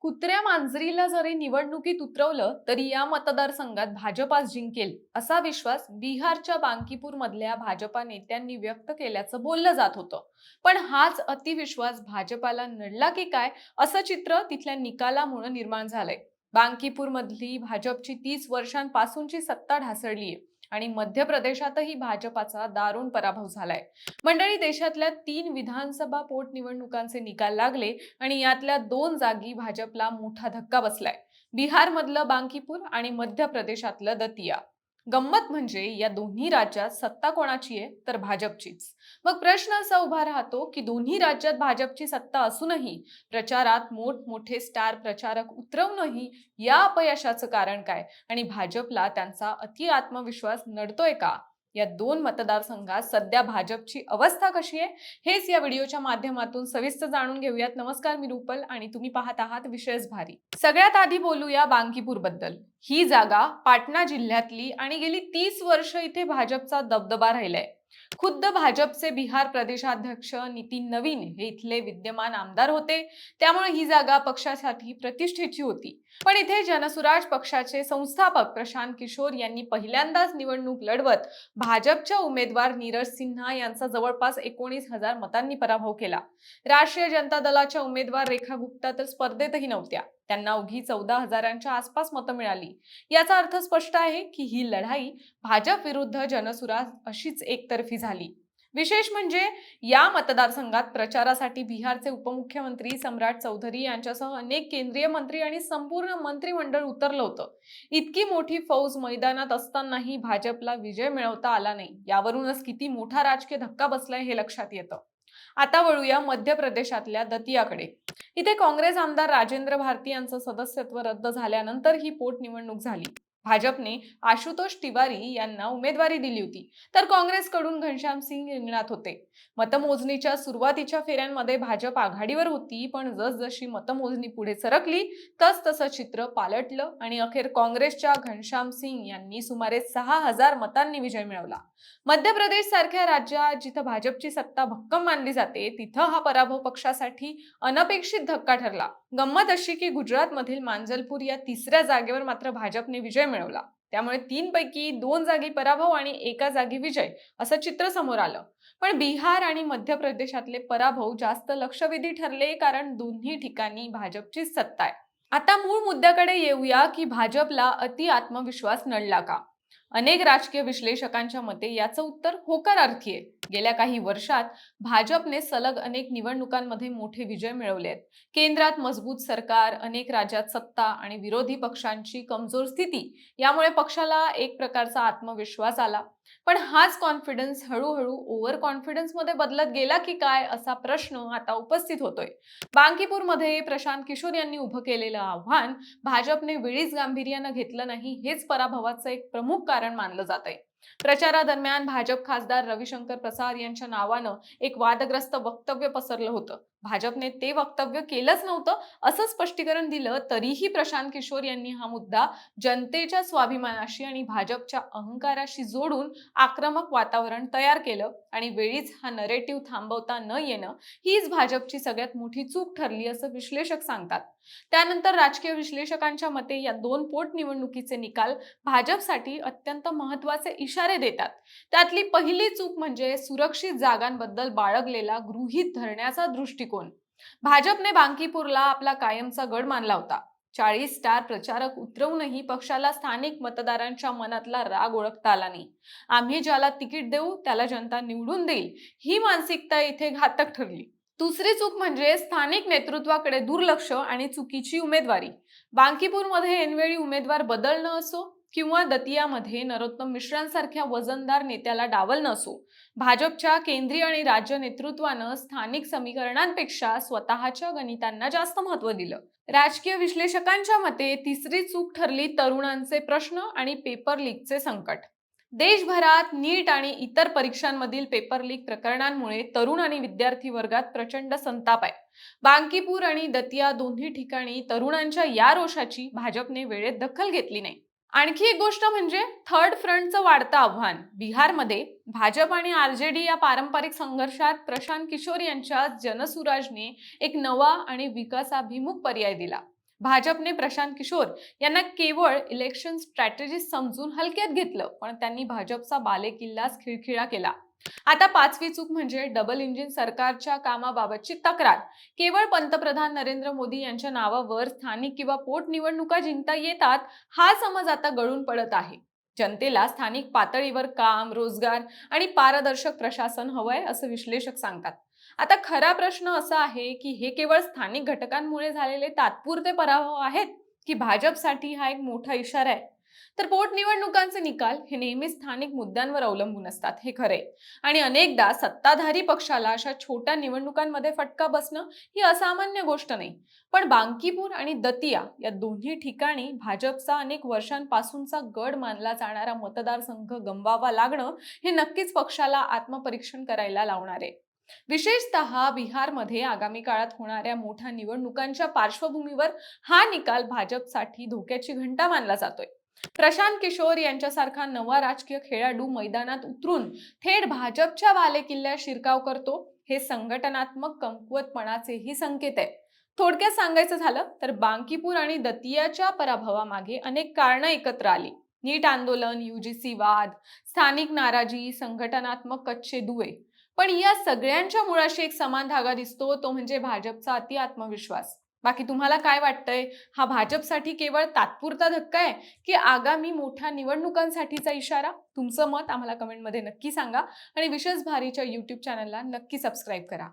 कुत्र्या मांजरीला जरी निवडणुकीत उतरवलं तरी या मतदारसंघात भाजपाच जिंकेल असा विश्वास बिहारच्या बांकीपूर मधल्या भाजपा नेत्यांनी व्यक्त केल्याचं बोललं जात होतं. पण हाच अतिविश्वास भाजपाला नडला की काय असं चित्र तिथल्या निकालामुळे निर्माण झालंय. बांकीपूर मधली भाजपची 30 वर्षांपासूनची सत्ता ढासळलीय आणि मध्य प्रदेशातही भाजपाचा दारुण पराभव झालाय. मंडळी, देशातल्या 3 विधानसभा पोटनिवडणुकांचे निकाल लागले आणि यातल्या 2 जागी भाजपला मोठा धक्का बसलाय. बिहारमधलं बांकीपूर आणि मध्य प्रदेशातलं दतिया. गंमत म्हणजे या दोन्ही राज्यात सत्ता कोणाची आहे तर भाजपचीच. मग प्रश्न असा उभा राहतो की दोन्ही राज्यात भाजपची सत्ता असूनही प्रचारात मोठमोठे स्टार प्रचारक उतरवूनही या अपयशाचं कारण काय आणि भाजपला त्यांचा अति आत्मविश्वास नडतोय का? या दोन मतदारसंघात सध्या भाजपची अवस्था कशी आहे हेच या व्हिडिओच्या माध्यमातून सविस्तर जाणून घेऊयात. नमस्कार, मी रुपल आणि तुम्ही पाहत आहात विशेष भारी. सगळ्यात आधी बोलूया बांकीपूर बद्दल. ही जागा पाटणा जिल्ह्यातली आणि गेली 30 वर्ष इथे भाजपचा दबदबा राहिलाय. खुद्द भाजपचे बिहार प्रदेशाध्यक्ष नितीन नवीन हे इथले विद्यमान आमदार होते, त्यामुळे ही जागा पक्षासाठी प्रतिष्ठेची होती. पण इथे जनसुराज पक्षाचे संस्थापक प्रशांत किशोर यांनी पहिल्यांदाच निवडणूक लढवत भाजपच्या उमेदवार नीरज सिन्हा यांचा जवळपास 19,000 मतांनी पराभव केला. राष्ट्रीय जनता दलाच्या उमेदवार रेखा गुप्ता तर स्पर्धेतही नव्हत्या. त्यांना अवघी 14,000च्या आसपास मतं मिळाली. याचा अर्थ स्पष्ट आहे की ही लढाई भाजप विरुद्ध जनसुराज अशीच एकतर्फी झाली. विशेष म्हणजे या मतदारसंघात प्रचारासाठी बिहारचे उपमुख्यमंत्री सम्राट चौधरी यांच्यासह अनेक केंद्रीय मंत्री आणि संपूर्ण मंत्रिमंडळ उतरलं होतं. इतकी मोठी फौज मैदानात असतानाही भाजपला विजय मिळवता आला नाही. यावरूनच किती मोठा राजकीय धक्का बसलाय हे लक्षात येतं. आता वळूया मध्य प्रदेशातल्या दतियाकडे. इथे काँग्रेस आमदार राजेंद्र भारती यांचं सदस्यत्व रद्द झाल्यानंतर ही पोटनिवडणूक झाली. भाजपने आशुतोष तिवारी यांना उमेदवारी दिली होती, तर काँग्रेसकडून घनश्याम सिंग रिंगणात होते. मतमोजणीच्या सुरुवातीच्या फेऱ्यांमध्ये भाजप आघाडीवर होती, पण जसजशी मतमोजणी पुढे सरकली तसतसं चित्र पालटलं आणि अखेर काँग्रेसच्या घनश्याम सिंग यांनी सुमारे 6,000 मतांनी विजय मिळवला. मध्य प्रदेश सारख्या राज्यात जिथं भाजपची सत्ता भक्कम मानली जाते, तिथं हा पराभव पक्षासाठी अनपेक्षित धक्का ठरला. गंमत अशी की गुजरातमधील मांजलपूर या तिसऱ्या जागेवर मात्र भाजपने विजय मिळवला. त्यामुळे 3 पैकी 2 जागी पराभव आणि 1 जागी विजय असं चित्र समोर आलं. पण बिहार आणि मध्य प्रदेशातले पराभव जास्त लक्षवेधी ठरले, कारण दोन्ही ठिकाणी भाजपचीच सत्ता आहे. आता मूळ मुद्द्याकडे येऊया की भाजपला अति आत्मविश्वास नडला का? अनेक राजकीय विश्लेषकांच्या मते याचं उत्तर होकारार्थी आहे. गेल्या काही वर्षात भाजपने सलग अनेक निवडणुकांमध्ये मोठे विजय मिळवले आहेत. केंद्रात मजबूत सरकार, अनेक राज्यात सत्ता आणि विरोधी पक्षांची कमजोर स्थिती यामुळे पक्षाला एक प्रकारचा आत्मविश्वास आला. पण हाच कॉन्फिडन्स हळूहळू ओव्हर कॉन्फिडन्स मध्ये बदलत गेला की काय असा प्रश्न आता उपस्थित होतोय. बांकीपूरमध्ये प्रशांत किशोर यांनी उभं केलेलं आव्हान भाजपने वेळीच गांभीर्यानं घेतलं नाही, हेच पराभवाचं एक प्रमुख कारण मानलं जात आहे. प्रचारादरम्यान भाजप खासदार रविशंकर प्रसाद यांच्या नावानं एक वादग्रस्त वक्तव्य पसरलं होतं. भाजपने ते वक्तव्य केलंच नव्हतं असं स्पष्टीकरण दिलं, तरीही प्रशांत किशोर यांनी हा मुद्दा जनतेच्या स्वाभिमानाशी आणि भाजपच्या अहंकाराशी जोडून आक्रमक वातावरण तयार केलं आणि वेळीच हा नरेटिव्ह थांबवता न येणं हीच भाजपची सगळ्यात मोठी चूक ठरली असं विश्लेषक सांगतात. त्यानंतर राजकीय विश्लेषकांच्या मते या 2 पोटनिवडणुकीचे निकाल भाजपसाठी अत्यंत महत्त्वाचे इशारे देतात. त्यातली पहिली चूक म्हणजे सुरक्षित जागांबद्दल बाळगलेला गृहीत धरण्याचा दृष्टिकोन. भाजपने बांकीपूरला आपला कायमचा गड मानला होता. 40 स्टार प्रचारक उतरवूनही पक्षाला स्थानिक मतदारांच्या मनातला राग ओळखता आला नाही. आम्ही ज्याला तिकीट देऊ त्याला जनता निवडून देईल, ही मानसिकता इथे घातक ठरली. दुसरी चूक म्हणजे स्थानिक नेतृत्वाकडे दुर्लक्ष आणि चुकीची उमेदवारी. बांकीपूरमध्ये ऐनवेळी उमेदवार बदलणं असो किंवा दतियामध्ये नरोत्तम मिश्रांसारख्या वजनदार नेत्याला डावलणं असो, भाजपच्या केंद्रीय आणि राज्य नेतृत्वानं स्थानिक समीकरणांपेक्षा स्वतःच्या गणितांना जास्त महत्त्व दिलं. राजकीय विश्लेषकांच्या मते तिसरी चूक ठरली तरुणांचे प्रश्न आणि पेपर लीकचे संकट. देशभरात नीट आणि इतर परीक्षांमधील पेपर लीक प्रकरणांमुळे तरुण आणि विद्यार्थी वर्गात प्रचंड संताप आहे. बांकीपूर आणि दतिया दोन्ही ठिकाणी तरुणांच्या या रोषाची भाजपने वेळेत दखल घेतली नाही. आणखी एक गोष्ट म्हणजे थर्ड फ्रंटचं वाढतं आव्हान. बिहारमध्ये भाजप आणि आरजेडी या पारंपरिक संघर्षात प्रशांत किशोर यांच्या जनसुराजने एक नवा आणि विकासाभिमुख पर्याय दिला. भाजपने प्रशांत किशोर यांना केवळ इलेक्शन स्ट्रॅटेजी समजून हलक्यात घेतलं, पण त्यांनी भाजपचा बालेकिल्लाच खिळखिळा केला. आता पाचवी चूक म्हणजे डबल इंजिन सरकारच्या कामाबाबतची तक्रार. केवळ पंतप्रधान नरेंद्र मोदी यांच्या नावावर स्थानिक किंवा पोटनिवडणुका जिंकता येतात, हा समज आता गळून पडत आहे. जनतेला स्थानिक पातळीवर काम, रोजगार आणि पारदर्शक प्रशासन हवंय असं विश्लेषक सांगतात. आता खरा प्रश्न असा आहे की हे केवळ स्थानिक घटकांमुळे झालेले तात्पुरते पराभव आहेत, की भाजपसाठी हा एक मोठा इशारा आहे. तर पोटनिवडणुकांचे निकाल हे नेहमी स्थानिक मुद्द्यांवर अवलंबून असतात, हे खरे. आणि अनेकदा सत्ताधारी पक्षाला अशा छोट्या निवडणुकांमध्ये फटका बसणं ही असामान्य गोष्ट नाही. पण बांकीपूर आणि दतिया या दोन्ही ठिकाणी भाजपचा अनेक वर्षांपासूनचा गड मानला जाणारा मतदारसंघ गमवावा लागणं हे नक्कीच पक्षाला आत्मपरीक्षण करायला लावणार आहे. विशेषतः बिहारमध्ये आगामी काळात होणाऱ्या मोठ्या निवडणुकांच्या पार्श्वभूमीवर हा निकाल भाजपसाठी धोक्याची घंटा मानला जातोय. प्रशांत किशोर यांच्यासारखा नवा राजकीय खेळाडू मैदानात उतरून थेट भाजपच्या बालेकिल्ल्यात शिरकाव करतो, हे संघटनात्मक कमकुवतपणाचेही संकेत आहे. थोडक्यात सांगायचं झालं तर बांकीपूर आणि दतियाच्या पराभवामागे अनेक कारणं एकत्र आली. नीट आंदोलन, यूजीसी वाद, स्थानिक नाराजी, संघटनात्मक कच्चे दुवे. पण या सगळ्यांच्या मुळाशी एक समान धागा दिसतो, तो म्हणजे भाजपचा अति आत्मविश्वास. बाकी तुम्हाला काय वाटतंय? हा भाजपसाठी केवळ तात्पुरता धक्का आहे, की आगामी मोठ्या निवडणुकांसाठीचा इशारा? तुमचं मत आम्हाला कमेंटमध्ये नक्की सांगा आणि विशेष भारीच्या YouTube चॅनलला नक्की सबस्क्राईब करा.